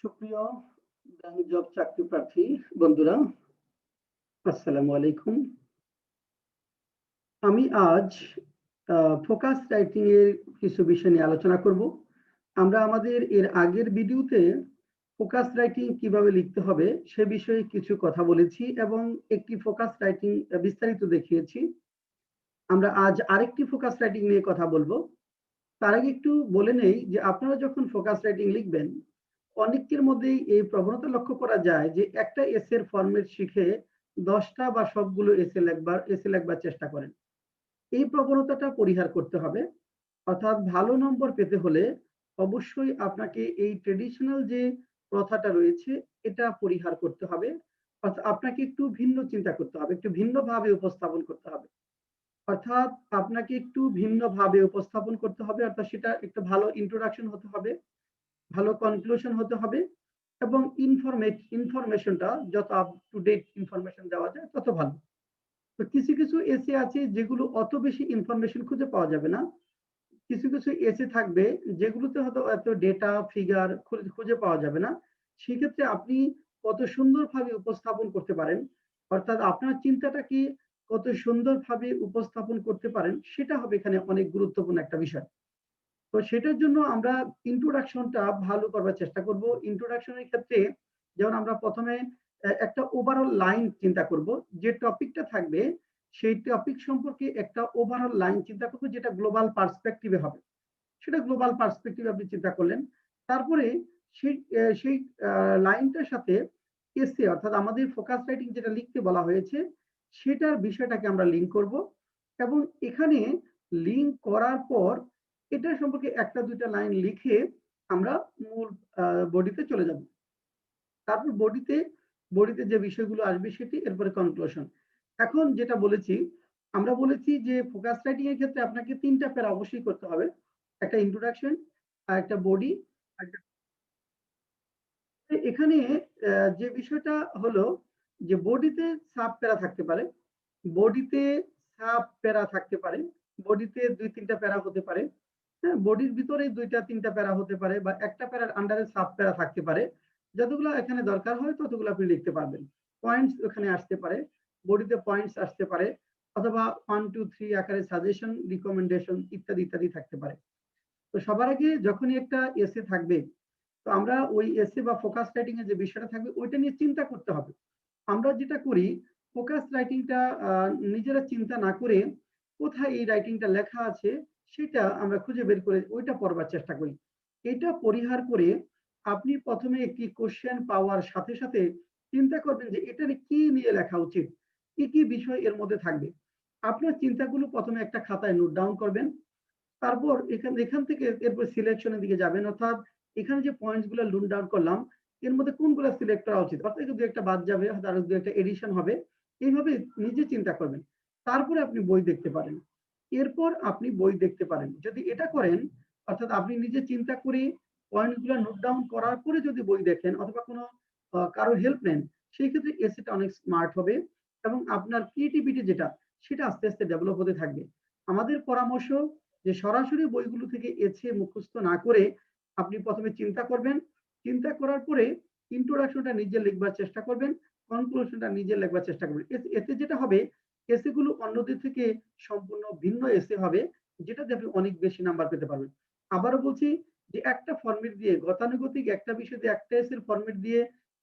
সুপ্রিয় bank job চাকরি প্রার্থী বন্ধুরা, আসসালামু আলাইকুম। আমি আজ ফোকাস রাইটিং এর কিছু বিষয় নিয়ে আলোচনা করব। আমরা আমাদের এর আগের ভিডিওতে ফোকাস রাইটিং কিভাবে লিখতে হবে সে বিষয়ে কিছু কথা বলেছি এবং একটি ফোকাস রাইটিং বিস্তারিত দেখিয়েছি। আমরা আজ আরেকটি ফোকাস রাইটিং নিয়ে কথা বলবো। তার আগে একটু বলে নেই যে আপনারা যখন ফোকাস রাইটিং লিখবেন, অনেকের মধ্যেই এই প্রবণতা লক্ষ্য করা যায় যে একটা এসের ফরম্যাট শিখে 10টা বা সবগুলো এসে লেখবার চেষ্টা করেন। এই প্রবণতাটা পরিহার করতে হবে। অর্থাৎ ভালো নম্বর পেতে হলে অবশ্যই আপনাকে এই ট্র্যাডিশনাল যে প্রথাটা রয়েছে এটা পরিহার করতে হবে। অর্থাৎ আপনাকে একটু ভিন্ন চিন্তা করতে হবে, একটু ভিন্নভাবে উপস্থাপন করতে হবে। অর্থাৎ আপনাকে একটু ভিন্নভাবে উপস্থাপন করতে হবে। অর্থাৎ সেটা একটা ভালো ইন্ট্রোডাকশন হতে হবে, ভালো কনক্লুশন হতে হবে এবং ইনফরমেশনটা যত আপ টু ডেট ইনফরমেশন দেওয়া যায় তত ভালো। তো কিছু এসে আছে যেগুলো অত বেশি ইনফরমেশন খুঁজে পাওয়া যাবে না। কিছু এসে থাকবে যেগুলোতে হয়তো এত ডেটা ফিগার খুঁজে পাওয়া যাবে না। সেক্ষেত্রে আপনি কত সুন্দরভাবে উপস্থাপন করতে পারেন, অর্থাৎ আপনার চিন্তাটাকে কত সুন্দরভাবে উপস্থাপন করতে পারেন সেটা হবে এখানে অনেক গুরুত্বপূর্ণ একটা বিষয়। তো সেটার জন্য আমরা ইন্ট্রোডাকশনটা ভালো করবার চেষ্টা করব। ইন্ট্রোডাকশনের ক্ষেত্রে যেমন আমরা ১ম এ একটা ওভারঅল লাইন চিন্তা করব। যে টপিকটা থাকবে সেই টপিক সম্পর্কে একটা ওভারঅল লাইন চিন্তা করব যেটা গ্লোবাল পার্সপেক্টিভ এ হবে। সেটা গ্লোবাল পার্সপেক্টিভ আপনি চিন্তা করলেন। তারপরে সেই লাইনটার সাথে এসে অর্থাৎ আমাদের ফোকাস রাইটিং যেটা লিখতে বলা হয়েছে সেটার বিষয়টাকে আমরা লিংক করব এবং এখানে লিংক করার পর এটা সম্পর্কে ১টা ২টা লাইন লিখে আমরা মূল বডিতে চলে যাব। তারপর বডিতে যে বিষয়গুলো আসবে সেটি, এরপরে কনক্লুশন। এখন যেটা বলেছি, আমরা বলেছি যে ফোকাস রাইটিং এর ক্ষেত্রে আপনাকে ৩টা প্যারা অবশ্যই করতে হবে। একটা ইন্ট্রোডাকশন, আরেকটা বডি, আরেকটা এখানে যে বিষয়টা হলো যে বডিতে সাব প্যারা থাকতে পারে। বডিতে সাব প্যারা থাকতে পারে। বডিতে ২-৩টা প্যারা হতে পারে। হ্যাঁ? বডির ভিতরে ২টা-৩টা প্যারা হতে পারে বা একটা প্যারার আন্ডারে সাব প্যারা থাকতে পারে। যতগুলা এখানে দরকার হয় ততগুলো আপনি লিখতে পারবেন। পয়েন্টস ওখানে আসতে পারে। বডিতে পয়েন্টস আসতে পারে অথবা 1, 2, 3 আকারে সাজেশন, রিকমেন্ডেশন ইত্যাদি থাকতে পারে। তো সবার আগে যখনই একটা এসে থাকবে, তো আমরা ওই এসে বা ফোকাস রাইটিং এর যে বিষয়টা থাকবে ওইটা নিয়ে চিন্তা করতে হবে। আমরা যেটা করি ফোকাস রাইটিংটা নিজেরা চিন্তা না করে কোথায় এই রাইটিংটা লেখা আছে সেটা আমরা খুঁজে বের করে ওইটা পড়বার চেষ্টা করি। এটা পরিহার করে আপনি ১ম এ একটি কোয়েশ্চেন পাওয়ার সাথে চিন্তা করবেন যে এটার কি নিয়ে লেখা উচিত? কি বিষয় এর মধ্যে থাকবে? আপনার চিন্তাগুলো ১ম এ একটা খাতায় নোট ডাউন করবেন। তারপর এখান থেকে এরপর সিলেকশন এর দিকে যাবেন। অর্থাৎ এখানে যে পয়েন্টস গুলা নোট ডাউন করলাম, এর মধ্যে কোনগুলা সিলেক্ট করা উচিত। অর্থাৎ ২-১ টা বাদ যাবে, হয়তো আরো ২-১ টা এডিশন হবে। এইভাবে নিজে চিন্তা করবেন। তারপরে আপনি বই দেখতে পারেন। এরপর আপনি বই দেখতে পারেন। যদি এটা করেন, অর্থাৎ আপনি নিজে চিন্তা করে পয়েন্ট গুলা নোট ডাউন করার পরে যদি বই দেখেন অথবা কোনো কারো হেল্প নেন, সেই ক্ষেত্রে এসেটা অনেক স্মার্ট হবে এবং আপনার ক্রিয়েটিভিটি যেটা, সেটা আস্তে ডেভেলপ হতে থাকবে। আমাদের পরামর্শ যে সরাসরি বইগুলো থেকে এছে মুখস্থ না করে আপনি ১ম এ চিন্তা করবেন। চিন্তা করার পরে ইন্ট্রোডাকশনটা নিজে লিখবার চেষ্টা করবেন। কনক্লুশনটা নিজে লেখবার চেষ্টা করবেন। এতে যেটা হবে এসে গুলো অন্যদের থেকে সম্পূর্ণ ভিন্ন এসে হবে, যেটাতে আপনি অনেক বেশি নাম্বার পেতে পারবেন। আবারও বলছি যে একটা ফরমেট দিয়ে গতানুগতিক একটা বিষয় দিয়ে একটা এসের ফরমেট দিয়ে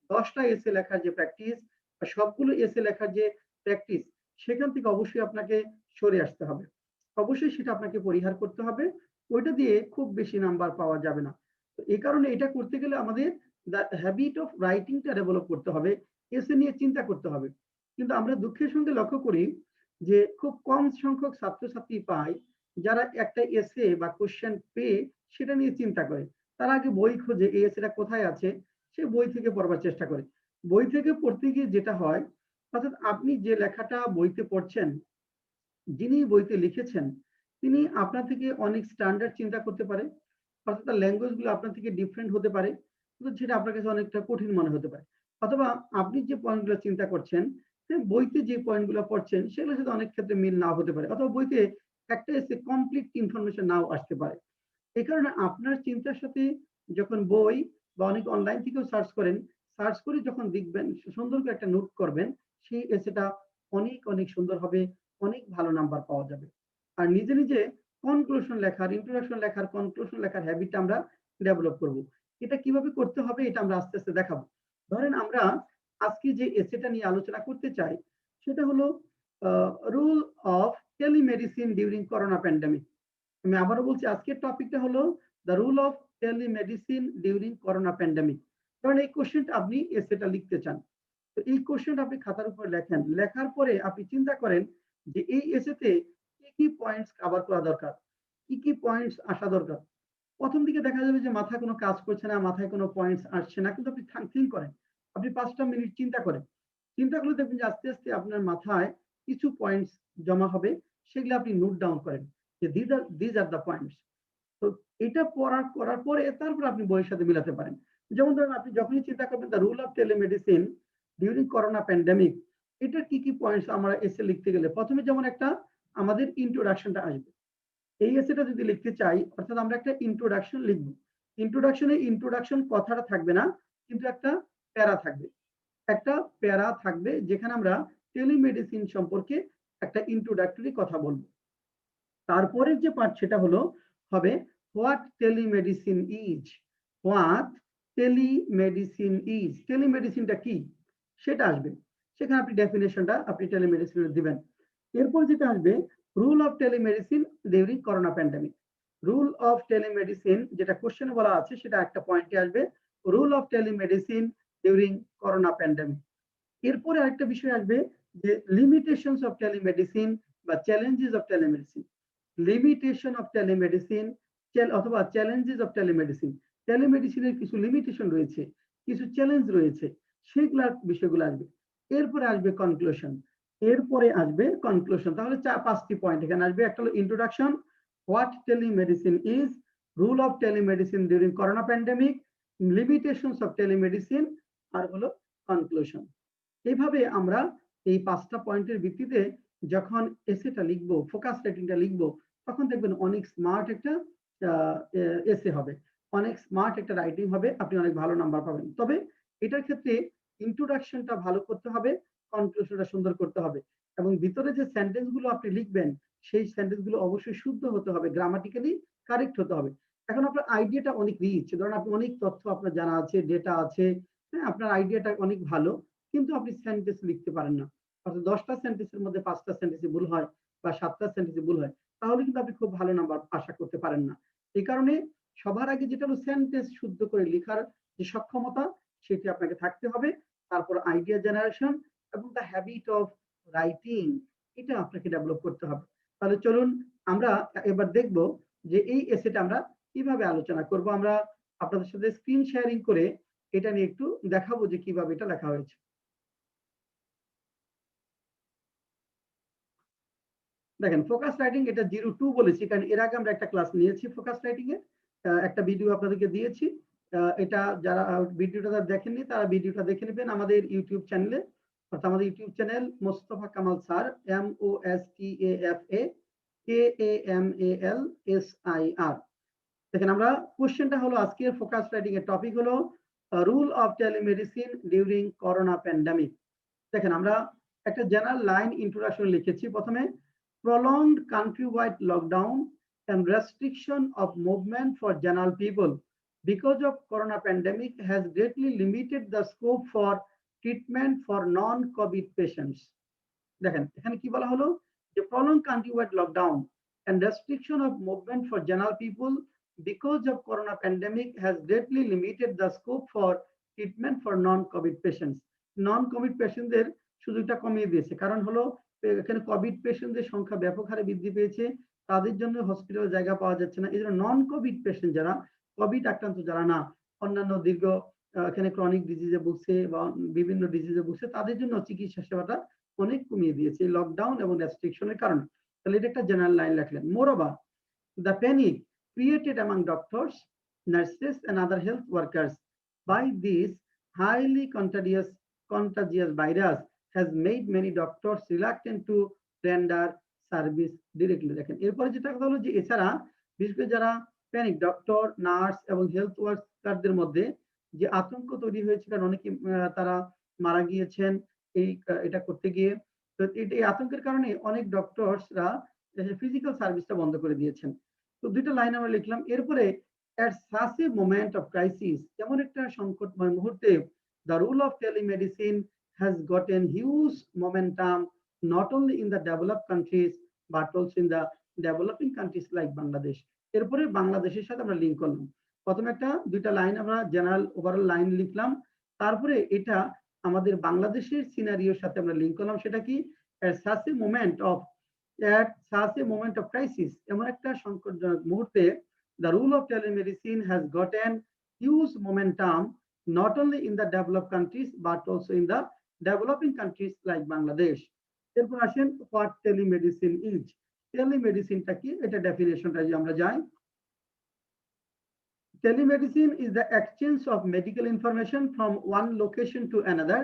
১০ টা এসে লেখার যে প্র্যাকটিস বা সবগুলো এসে লেখার যে প্র্যাকটিস, সেখান থেকে অবশ্যই আপনাকে সরে আসতে হবে। অবশ্যই সেটা আপনাকে পরিহার করতে হবে। ওইটা দিয়ে খুব বেশি নাম্বার পাওয়া যাবে না। তো এই কারণে এটা করতে গেলে আমাদের দ্য হ্যাবিট অফ রাইটিং টা ডেভেলপ করতে হবে। এসে নিয়ে চিন্তা করতে হবে। কিন্তু আমরা দুঃখের সঙ্গে লক্ষ্য করি যে খুব কম সংখ্যক ছাত্রছাত্রী পায় যারা একটা এসে বা কোয়েশ্চেন পেয়ে সেটা নিয়ে চিন্তা করে। তারা আগে বই খোঁজে এই এসেটা কোথায় আছে, সে বই থেকে পড়বার চেষ্টা করে। বই থেকে পড়তে গিয়ে যেটা হয়, অর্থাৎ আপনি যে লেখাটা বইতে পড়ছেন, যিনি বইতে লিখেছেন তিনি আপনার থেকে অনেক স্ট্যান্ডার্ড চিন্তা করতে পারে, অর্থাৎ তার ল্যাঙ্গুয়েজ গুলো আপনার থেকে ডিফারেন্ট হতে পারে, কিন্তু সেটা আপনার কাছে অনেকটা কঠিন মনে হতে পারে। অথবা আপনি যে পয়েন্ট গুলো চিন্তা করছেন, হ্যাঁ, বইতে যে পয়েন্ট গুলো পড়ছেন সেগুলোর সাথে অনেক ক্ষেত্রে মিল নাও হতে পারে, অথবা বইতে একটা এসে কমপ্লিট ইনফরমেশন নাও আসতে পারে। এই কারণে আপনার চিন্তার সাথে যখন বই বা অনেক অনলাইন থেকেও সার্চ করেন, সার্চ করে যখন দেখবেন সুন্দর করে একটা নোট করবেন, সেই এসেটা অনেক, অনেক সুন্দর হবে, অনেক ভালো নাম্বার পাওয়া যাবে। আর নিজে, নিজে কনক্লুশন লেখার, ইন্ট্রোডাকশন লেখার, কনক্লুশন লেখার হ্যাবিটটা আমরা ডেভেলপ করব। এটা কিভাবে করতে হবে এটা আমরা আস্তে, আস্তে দেখাবো। ধরেন আমরা আজকে যে এসেটা নিয়ে আলোচনা করতে চাই, সেটা হলো a rule of telemedicine during corona pandemic. আমি আবারও বলছি আজকের টপিকটা হলো the rule of telemedicine during corona pandemic. কারণ এই কোশ্চেনটা আপনি এসেটা লিখতে চান। তো এই কোশ্চেনটা আপনি খাতার উপর লেখেন। লেখার পরে আপনি চিন্তা করেন যে এই এসেতে কি, কি পয়েন্টস কভার করা দরকার? কি, কি পয়েন্টস আসা দরকার? ১ম দিকে দেখা যাবে যে মাথায় কোনো কাজ করছে না, মাথায় কোনো পয়েন্টস আসছে না। কিন্তু আপনি থিংক করেন। আপনি ৫ টা মিনিট চিন্তা করেন। চিন্তা করলে দেখবেন যে আস্তে, আস্তে আপনার মাথায় কিছু পয়েন্টস জমা হবে। সেগুলো আপনি নোট ডাউন করেন। যে these are the points. তো এটা করার পরে তারপর আপনি বইয়ের সাথে মিলাতে পারেন। যেমন ধরেন আপনি যখনই চিন্তা করবেন the rule of telemedicine during corona pandemic, এটার কি, কি পয়েন্টস আমরা এসে লিখতে গেলে ১ম এ যেমন একটা আমাদের ইন্ট্রোডাকশনটা আসবে। এই এসেটা যদি লিখতে চাই অর্থাৎ আমরা একটা ইন্ট্রোডাকশন লিখব। ইন্ট্রোডাকশনে ইন্ট্রোডাকশন কথাটা থাকবে না, কিন্তু একটা প্যারা থাকবে। একটা প্যারা থাকবে যেখানে আমরা টেলিমেডিসিন সম্পর্কে একটা ইন্ট্রোডাক্টরি কথা বলব। তারপরের যে পার্ট সেটা হবে what telemedicine is. What telemedicine is. টেলিমেডিসিনটা কি? সেটা আসবে। সেখানে আপনি ডেফিনিশনটা আপনি টেলিমেডিসিনের দিবেন। এরপর যেটা আসবে rule of telemedicine during corona pandemic. Rule of telemedicine যেটা কোশ্চেনে বলা আছে সেটা একটা পয়েন্টে আসবে। Rule of telemedicine during corona pandemic. এরপরে আরেকটা বিষয় আসবে যে লিমিটেশনস অফ টেলিমেডিসিন বা challenges of telemedicine. Limitation of telemedicine অথবা চ্যালেঞ্জেস অফ টেলিমেডিসিন। টেলিমেডিসিনের কিছু লিমিটেশন রয়েছে, কিছু চ্যালেঞ্জ রয়েছে, সেগুলার বিষয়গুলো আসবে। এরপরে আসবে কনক্লুশন। এরপরে আসবে কনক্লুশন। তাহলে ৫ টি পয়েন্ট এখানে আসবে। একটা হলো introduction, what telemedicine is, rule of telemedicine during corona pandemic, limitations of telemedicine, আর হলো কনক্লুশন। এইভাবে আমরা এই ৫ টা পয়েন্টের ভিত্তিতে যখন এসেটা লিখবো, ফোকাস রাইটিংটা লিখবো, তখন দেখবেন অনেক স্মার্ট একটা এসে হবে। অনেক স্মার্ট একটা রাইটিং হবে। আপনি অনেক ভালো নাম্বার পাবেন। তবে এটার ক্ষেত্রে ইন্ট্রোডাকশনটা ভালো করতে হবে, কনক্লুশনটা সুন্দর করতে হবে। এবং ভিতরে যে সেন্টেন্স গুলো আপনি লিখবেন, সেই সেন্টেন্স গুলো অবশ্যই শুদ্ধ হতে হবে, গ্রামাটিক্যালি কারেক্ট হতে হবে। এখন আপনার আইডিয়াটা অনেক রিচ। ধরেন আপনি অনেক তথ্য আপনার জানা আছে, ডেটা আছে, হ্যাঁ? আপনার আইডিয়াটা অনেক ভালো। কিন্তু আপনি সেন্টেন্স লিখতে পারেন না। অর্থাৎ ১০ টা সেন্টেন্সের মধ্যে ৫ টা সেন্টেন্সে ভুল হয় বা ৭ টা সেন্টেন্সে ভুল হয়। তাহলে কিন্তু আপনি খুব ভালো নাম্বার আশা করতে পারেন না। এই কারণে সবার আগে যেটা হলো সেন্টেন্স শুদ্ধ করে লিখার যে সক্ষমতা, সেটি আপনাকে থাকতে হবে। তারপর আইডিয়া জেনারেশন এবং দ্য হ্যাবিট অফ রাইটিং, এটা আপনাকে ডেভেলপ করতে হবে। তাহলে চলুন আমরা এবার দেখব যে এই এসেটা আমরা কিভাবে আলোচনা করব। আমরা আপনাদের সাথে স্ক্রিন শেয়ারিং করে এটা নিয়ে একটু দেখাবো যে কিভাবে এটা লেখা হয়েছে। দেখেন ফোকাস রাইটিং এটা 02 বলেছি কারণ এর আগে আমরা একটা ক্লাস নিয়েছি ফোকাস রাইটিং এর। একটা ভিডিও আপনাদেরকে দিয়েছি। এটা যারা ভিডিওটা যারা দেখেননি তারা ভিডিওটা দেখে নেবেন আমাদের ইউটিউব চ্যানেলে। অর্থাৎ আমাদের YouTube channel Mostafa Kamal sir, MOSTAFA KAMALSIR। দেখেন আমরা কোশ্চেনটা হলো আজকের ফোকাস রাইটিং এর টপিক হলো rule of telemedicine during corona pandemic. দেখেন আমরা একটা জেনারেল লাইন ইন্ট্রোডাকশন লিখেছি। প্রথমে prolonged countrywide lockdown and restriction of movement for general people because of corona pandemic has greatly limited the scope for treatment for non-COVID patients. দেখেন এখানে কি বলা হলো যে prolonged countrywide lockdown and restriction of movement for general people because of corona pandemic has greatly limited the scope for treatment for non-COVID patients. non-COVID পেশেন্টদের সুযোগটা কমিয়ে দিয়েছে। কারণ হলো এখানে কোভিড পেশেন্টদের সংখ্যা ব্যাপক হারে বৃদ্ধি পেয়েছে। তাদের জন্য হসপিটালে জায়গা পাওয়া যাচ্ছে না। এজন্য নন কোভিড পেশেন্ট যারা, কোভিড আক্রান্ত যারা না, অন্যান্য দীর্ঘ এখানে ক্রনিক ডিজিজে ভুগছে বা বিভিন্ন ডিজিজে ভুগছে, তাদের জন্য চিকিৎসা সেবাটা অনেক কমিয়ে দিয়েছে এই লকডাউন এবং রেস্ট্রিকশনের কারণে। তাহলে এটা একটা জেনারেল লাইন রাখলেন। Moreover, the panic created among doctors, nurses, and other health workers by this highly contagious virus has made many doctors reluctant to render service directly. দেখেন এরপরে যেটা কথা হলো যে এছাড়া বিশেষ করে যারা প্যানিক ডক্টর, নার্স এবং হেলথ ওয়ার্কারদের মধ্যে যে আতঙ্ক তৈরি হয়েছে, কারণ অনেকে তারা মারা গিয়েছেন এটা করতে গিয়ে। তো এই আতঙ্কের কারণে অনেক ডক্টরসরা ফিজিক্যাল সার্ভিসটা বন্ধ করে দিয়েছেন। তো ২ টা লাইন আমরা লিখলাম। এরপরে at such a moment of crisis, এমন একটা সংকটময় মুহূর্তে the rule of telemedicine has gotten huge momentum not only in the developed countries but also in the developing countries like Bangladesh. এরপরে বাংলাদেশের সাথে আমরা লিংক করলাম। প্রথমে একটা ২ টা লাইন আমরা জেনারেল ওভারঅল লাইন লিখলাম। তারপরে এটা আমাদের বাংলাদেশের সিনারিওর সাথে আমরা লিংক করলাম। সেটা কি? at such a moment of crisis, এমন একটা সংকটজনক মুহূর্তে the rule of telemedicine has gotten huge momentum not only in the developed countries but also in the developing countries like Bangladesh. এরপর আসেন what telemedicine is. টেলিমেডিসিনটা কি? এটা ডেফিনেশনটা যদি আমরা যাই। Telemedicine is the exchange of medical information from one location to another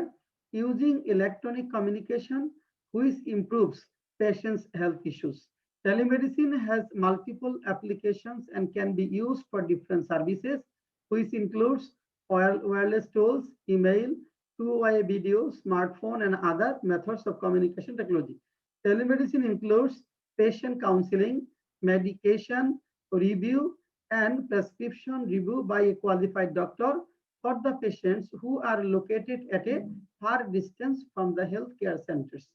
using electronic communication, which improves patients' health issues. Telemedicine has multiple applications and can be used for different services, which includes wireless tools, email, two-way video, smartphone, and other methods of communication technology. Telemedicine includes patient counseling, medication review, and prescription review by a qualified doctor for the patients who are located at a far distance from the healthcare centers.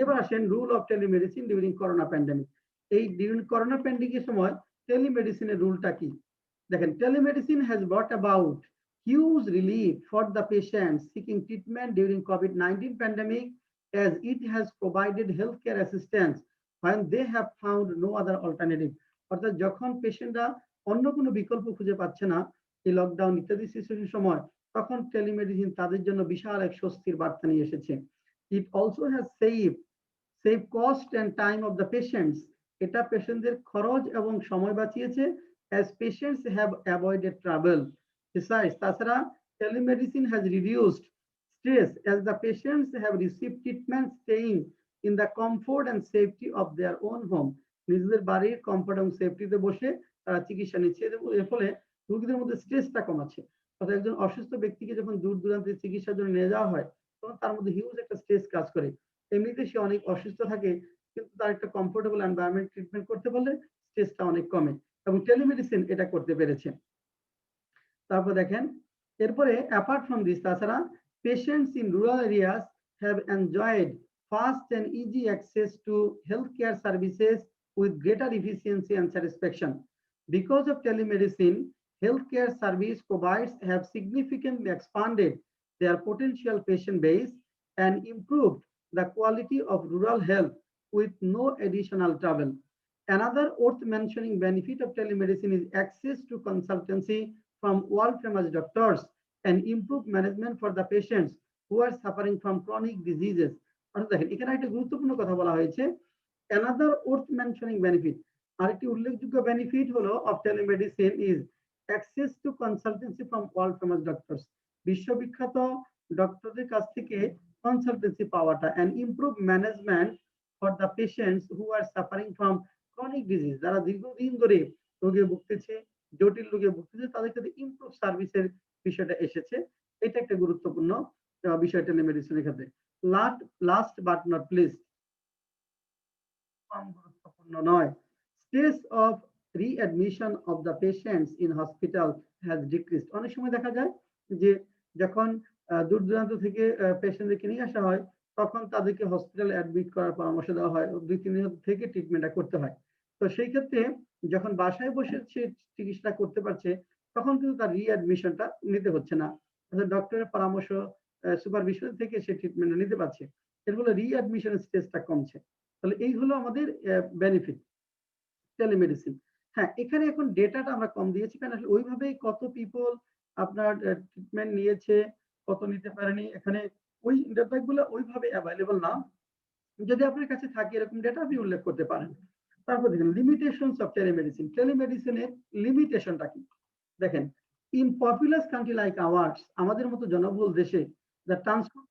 এবার আসেন rule of telemedicine during corona pandemic. এই during corona প্যান্ডেমিকের সময় টেলিমেডিসিনের রুলটা কি? দেখেন, telemedicine has brought about huge relief for the patients seeking treatment during COVID-19 pandemic, as it has provided healthcare assistance when they have found no other alternative. অর্থাৎ যখন পেশেন্টরা অন্য কোনো বিকল্প খুঁজে পাচ্ছে না এই লকডাউন ইত্যাদি সিচুয়েশনের সময়, তখন টেলিমেডিসিন তাদের জন্য বিশাল এক স্বস্তির বার্তা নিয়ে এসেছে। It also has save cost and time of the patients. এটা পেশেন্টদের খরচ এবং সময় বাঁচিয়েছে, as patients have avoided travel. Besides, তাছাড়া telemedicine has reduced stress as the patients have received treatment staying in the comfort and safety of their own home. নিজেদের বাড়ির comfort এবং সেফটিতে বসে তারা চিকিৎসা নিচ্ছে। এর ফলে রোগীদের মধ্যে স্ট্রেসটা কমাচ্ছে। অর্থাৎ একজন অসুস্থ ব্যক্তিকে যখন দূর দূরান্তে চিকিৎসার জন্য নিয়ে যাওয়া হয়, তখন তার মধ্যে হিউজ একটা স্ট্রেস কাজ করে। এমনিতে সে অনেক অসুস্থ থাকে, কিন্তু তার একটা কমফোর্টেবল এনভায়রনমেন্ট ট্রিটমেন্ট করতে পারলে স্ট্রেসটা অনেক কমে, এবং টেলিমেডিসিন এটা করতে পেরেছে। তারপর দেখেন, এরপরে অ্যাপার্ট ফ্রম দিস, তাছাড়া patients in rural areas have enjoyed fast and easy access to healthcare services with greater efficiency and satisfaction. Because of telemedicine, healthcare service providers have significantly expanded their potential patient base and improved the quality of rural health with no additional travel. Another worth mentioning benefit of telemedicine is access to consultancy from world-famous doctors and improved management for the patients who are suffering from chronic diseases. দেখেন, এখানে একটা গুরুত্বপূর্ণ কথা বলা হয়েছে, another worth mentioning benefit, আরেকটি উল্লেখযোগ্য benefit হলো of telemedicine is access to consultancy from world famous doctors. বিশ্ববিখ্যাত ডক্টরদের কাছ থেকে কনসালটেন্সি পাওয়াটা, and improve management for the patients who are suffering from chronic disease, যারা দীর্ঘদিন ধরে রোগে ভুগতেছে, জটিল রোগে ভুগতেছে, তাদের ক্ষেত্রে ইমপ্রুভ সার্ভিসের বিষয়টা এসেছে। এটা একটা গুরুত্বপূর্ণ বিষয় টেলিমেডিসিনের ক্ষেত্রে। লাস্ট বাট নট লিস্ট, কম গুরুত্বপূর্ণ নয়, stress of readmission of the patients in hospital has decreased. অনেক সময় দেখা যায় যে যখন দূর দূরান্ত থেকে পেশেন্টদেরকে নিয়ে আসা হয়, তখন তাদেরকে হসপিটালে অ্যাডমিট করার পরামর্শ দেওয়া হয়, ২-৩ দিন থেকে ট্রিটমেন্টটা করতে হয়। তো সেই ক্ষেত্রে যখন বাসায় বসে সে চিকিৎসা করতে পারছে, তখন কিন্তু তার রিঅ্যাডমিশনটা নিতে হচ্ছে না, ডক্টরের পরামর্শ সুপারভিশন থেকে সে ট্রিটমেন্ট নিতে পারছে। এর ফলে রিঅ্যাডমিশন স্ট্রেসটা কমছে। তাহলে এই হলো আমাদের বেনিফিট টেলিমেডিসিন। হ্যাঁ, এখানে এখন ডেটাটা আমরা কম দিয়েছি, কারণ আসলে ওইভাবে কত পিপল আপনার ট্রিটমেন্ট নিয়েছে, কত নিতে পারেনি, এখানে ওই ডেটাগুলো ওইভাবে অ্যাভেলেবল না। যদি আপনার কাছে থাকে এরকম ডেটা, আপনি উল্লেখ করতে পারেন। তারপর দেখেন লিমিটেশনস অফ টেলিমেডিসিন। টেলিমেডিসিনের লিমিটেশনটা কি? দেখেন, in populous country like hours, আমাদের মতো জনবহুল দেশে, the transport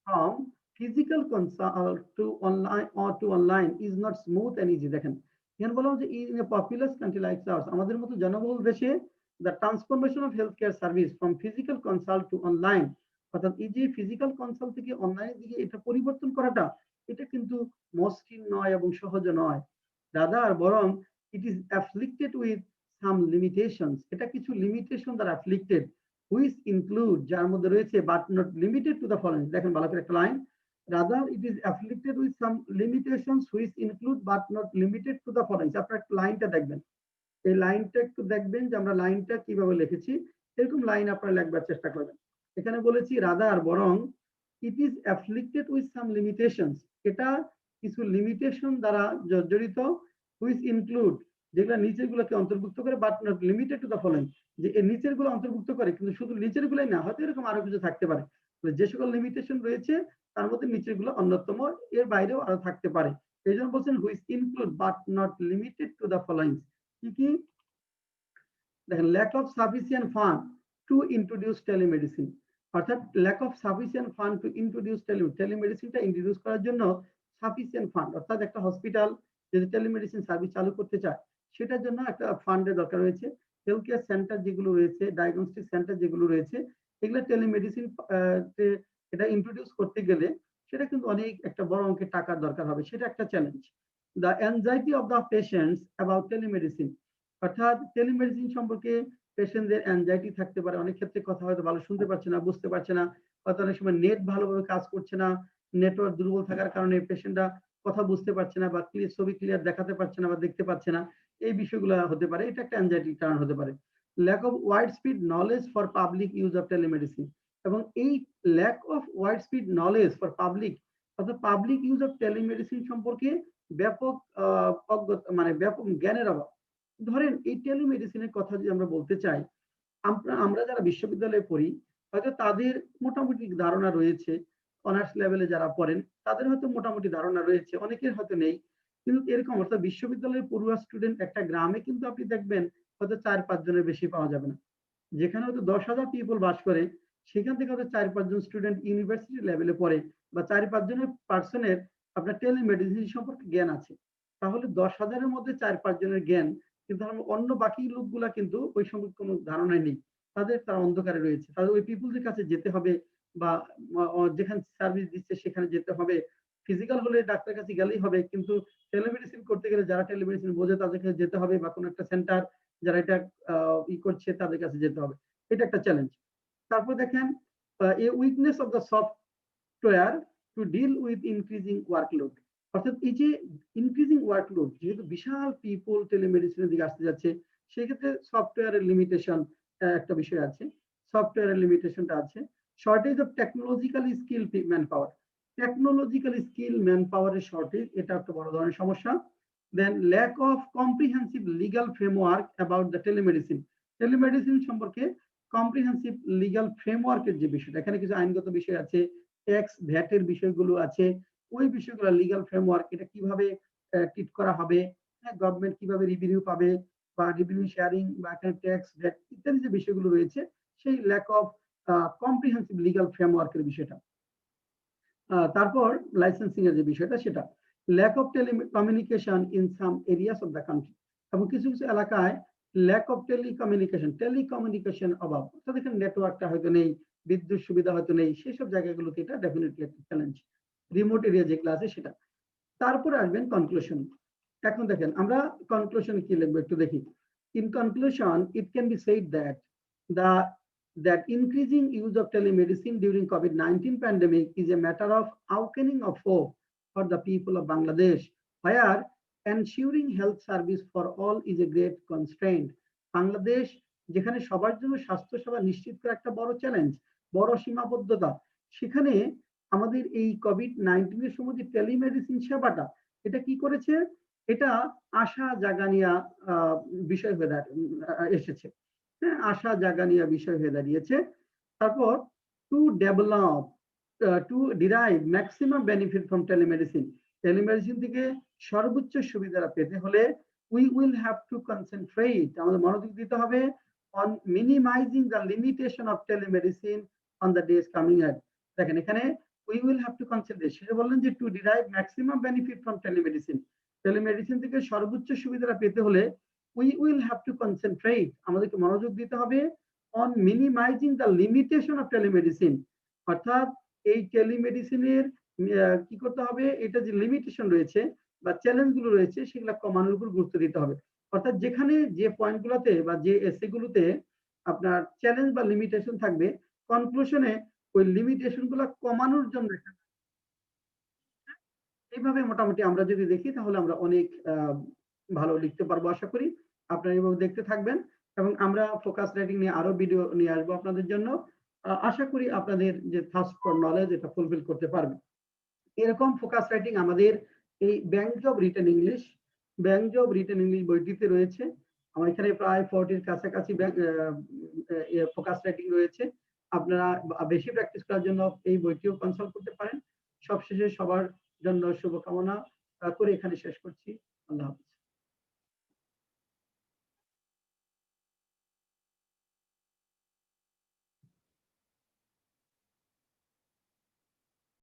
from physical consult to online is not smooth and easy. দেখেন, এখানে বললাম যে in a populous country like hours, আমাদের মতো জনবহুল দেশে the transformation of health care service from physical consult two online, অর্থাৎ এই যে ফিজিক্যাল কনসাল্ট থেকে অনলাইনের দিকে এটা পরিবর্তন করাটা, এটা কিন্তু মসৃণ নয় এবং সহজ নয়। রাদার বরং it is afflicted with some limitations, এটা কিছু লিমিটেশন দ্বারা অ্যাফ্লিক্টেড, হুইচ ইনক্লুড, যার মধ্যে রয়েছে but not limited to the following. দেখেন ভালো করে একটা line, rather it is afflicted with some limitations which include but not limited to the following. আপনারা লাইনটা দেখবেন, এই লাইনটা একটু দেখবেন যে আমরা লাইনটা কিভাবে লিখেছি, এরকম লাইন আপনারা লেখবার চেষ্টা করবেন। এখানে বলেছি রাদার বরং it is afflicted with some limitations, এটা কিছু লিমিটেশন দ্বারা জড়িত, হুইচ ইনক্লুড, যেগুলো নিচের গুলোকে অন্তর্ভুক্ত করে, but not limited to the following, যে এই নিচের গুলো অন্তর্ভুক্ত করে কিন্তু শুধু নিচের গুলোই না, হয়তো এরকম আরো কিছু থাকতে পারে। যে সকল লিমিটেশন রয়েছে তার মধ্যে নিচের গুলো অন্যতম, এর বাইরেও আরো থাকতে পারে। এই জন্য বলছেন which include but not limited to the following. কি কি দেখেন, lack of sufficient fund to introduce telemedicine, অর্থাৎ lack of sufficient fund to introduce টেলিমেডিসিনটা ইন্ট্রোডিউস করার জন্য সাফিসিয়েন্ট ফান্ড, অর্থাৎ একটা হসপিটাল যদি টেলিমেডিসিন সার্ভিস চালু করতে চায় সেটার জন্য একটা ফান্ডের দরকার রয়েছে। হেলথ কেয়ার সেন্টার যেগুলো রয়েছে, ডায়াগনস্টিক সেন্টার যেগুলো রয়েছে, এগুলো টেলিমেডিসিন এটা ইন্ট্রোডিউস করতে গেলে সেটা কিন্তু অনেক একটা বড় অঙ্কের টাকার দরকার হবে, সেটা একটা challenge. The anxiety of the patients about telemedicine, অর্থাৎ টেলিমেডিসিন সম্পর্কে পেশেন্টদের অ্যাংজাইটি থাকতে পারে, অনেক ক্ষেত্রে কথা হয়তো ভালো শুনতে পারছে না, বুঝতে পারছে না, হয়তো অনেক সময় নেট ভালোভাবে কাজ করছে না, নেটওয়ার্ক দুর্বল থাকার কারণে পেশেন্টরা কথা বুঝতে পারছে না বা ছবি ক্লিয়ার দেখাতে পারছে না বা দেখতে পাচ্ছে না, এই বিষয়গুলো হতে পারে, এটা একটা অ্যাংজাইটির কারণ হতে পারে। Lack of widespread knowledge for public use of telemedicine, এবং এই lack of widespread knowledge for public, অর্থাৎ পাবলিক ইউজ অফ টেলিমেডিসিন সম্পর্কে ব্যাপক মানে ব্যাপক জ্ঞানের অভাব। ধরেন এই টেলিমেডিসিনের কথা যদি আমরা বলতে চাই, আমরা যারা বিশ্ববিদ্যালয়ে পড়ি হয়তো তাদের মোটামুটি ধারণা রয়েছে, অনার্স লেভেলে যারা পড়েন তাদের হয়তো মোটামুটি ধারণা রয়েছে, অনেকের হয়তো নেই। কিন্তু এরকম অর্থাৎ বিশ্ববিদ্যালয়ের পড়ুয়া স্টুডেন্ট একটা গ্রামে কিন্তু আপনি দেখবেন হয়তো 4-5 জনের বেশি পাওয়া যাবে না। যেখানে হয়তো 10,000 পিপল বাস করে সেখান থেকে হয়তো 4-5 জন স্টুডেন্ট ইউনিভার্সিটি লেভেলে পড়ে, বা 4-5 জনের পার্সনের আপনার টেলিমেডিসিন সম্পর্কে জ্ঞান আছে। তাহলে 10,000-এর মধ্যে 4-5 জনের জ্ঞান, কিন্তু অন্য বাকি লোকগুলা কিন্তু ওই সম্পর্কে কোনো ধারণাই নেই। তারা অন্ধকারে রয়েছে। তাদের ওই পিপলদের কাছে যেতে হবে, বা যেখানে সার্ভিস দিচ্ছে সেখানে যেতে হবে। ফিজিক্যাল হলে ডাক্তারের কাছে গেলেই হবে, কিন্তু টেলিমেডিসিন করতে গেলে যারা টেলিমেডিসিন বোঝে তাদের কাছে যেতে হবে, বা কোনো একটা সেন্টার যারা এটা করছে তাদের কাছে যেতে হবে। এটা একটা চ্যালেঞ্জ। তারপর দেখেন a weakness of the software to deal with increasing workload, অর্থাৎ এই যে ইনক্রিজিং ওয়ার্কলোড, যেহেতু বিশাল পিপল টেলিমেডিসিনের দিকে আসতে যাচ্ছে, সেক্ষেত্রে সফটওয়্যারের লিমিটেশন একটা বিষয় আছে, সফটওয়্যারের লিমিটেশনটা আছে। Shortage of technological skill manpower, technological skill ম্যান পাওয়ারের শর্টেজ, এটা একটা বড় ধরনের সমস্যা। Then lack of comprehensive legal framework about the telemedicine, telemedicine সম্পর্কে কম্প্রিহেন্সিভ লিগাল ফ্রেমওয়ার্কের যে বিষয়টা, এখানে কিছু আইনগত বিষয় আছে, ট্যাক্স ভ্যাটের বিষয়গুলো আছে, ওই বিষয়গুলো লিগাল ফ্রেমওয়ার্ক, এটা কিভাবে ট্রিট করা হবে, হ্যাঁ, গভর্নমেন্ট কিভাবে রিভিনিউ পাবে, বা রিভিনিউ শেয়ারিং, বা এখানে ট্যাক্স ভ্যাট ইত্যাদি যে বিষয়গুলো রয়েছে, সেই ল্যাক অফ কম্প্রিহেন্সিভ লিগাল ফ্রেমওয়ার্কের বিষয়টা। তারপর লাইসেন্সিং এর যে বিষয়টা, সেটা lack of telecommunication in some areas of the country, এবং কিছু কিছু এলাকায় ল্যাক অফ টেলিকমিউনিকেশন অভাব, অর্থাৎ এখানে নেটওয়ার্কটা হয়তো নেই, বিদ্যুৎ সুবিধা হয়তো নেই, সেসব জায়গাগুলোতে এটা ডেফিনেটলি একটা চ্যালেঞ্জ, রিমোট এরিয়া যেগুলো আছে সেটা। তারপরে আসবেন কনক্লুশন। এখন দেখেন আমরা কনক্লুশনে কি লিখবো একটু দেখি। In conclusion it can be said that the that increasing use of telemedicine during COVID-19 pandemic is a matter of awakening of hope for the people of Bangladesh, where ensuring health service for all is a great constraint. Bangladesh যেখানে সবার জন্য স্বাস্থ্য সেবা নিশ্চিত করা একটা বড় challenge, বড় সীমাবদ্ধতা, সেখানে আমাদের এই COVID-19 এর সময় যে টেলিমেডিসিন সেবাটা, এটা কি করেছে, এটা আশা জাগানিয়া বিষয় হয়ে এসেছে, হ্যাঁ, আশা জাগানিয়া বিষয় হয়ে দাঁড়িয়েছে। তারপর to develop to derive maximum benefit from telemedicine, telemedicine থেকে সর্বোচ্চ সুবিধা পেতে হলে we will have to concentrate, আমাদের মনোযোগ দিতে হবে on minimising the limitation of telemedicine on the days coming ahead. দেখেন এখানে we will have to concentrate, সেটা বললেন যে to derive maximum benefit from telemedicine, telemedicine থেকে সর্বোচ্চ সুবিধাটা পেতে হলে we will have to concentrate, আমাদেরকে মনোযোগ দিতে হবে on minimizing the limitation of telemedicine, অর্থাৎ এই টেলিমেডিসিনের কি করতে হবে, এটা যে লিমিটেশন রয়েছে বা চ্যালেঞ্জ গুলো রয়েছে সেগুলো কমানোর উপর গুরুত্ব দিতে হবে। অর্থাৎ যেখানে যে পয়েন্ট গুলোতে বা যে এসে গুলোতে আপনার চ্যালেঞ্জ বা লিমিটেশন থাকবে, কনক্লুশনে ওই লিমিটেশন গুলো কমানোর জন্য এইভাবে মোটামুটি আমরা যদি দেখি তাহলে আমরা অনেক ভালো লিখতে পারবো আশা করি। আপনারা এভাবে দেখতে থাকবেন এবং আমরা ফোকাস রাইটিং নিয়ে আরো ভিডিও নিয়ে আসবো আপনাদের জন্য। আশা করি আপনাদের যে থার্স্ট ফর নলেজ এটা ফুলফিল করতে পারবে। এরকম ফোকাস রাইটিং আমাদের এই ব্যাংক জব রিটেন ইংলিশ বইটিতে রয়েছে। আমার এখানে প্রায় 40 এর কাছাকাছি ফোকাস রাইটিং রয়েছে। আপনারা বেশি প্র্যাকটিস করার জন্য এই বইটিও কনসাল্ট করতে পারেন। সবশেষে সবার জন্য শুভকামনা করে এখানে শেষ করছি।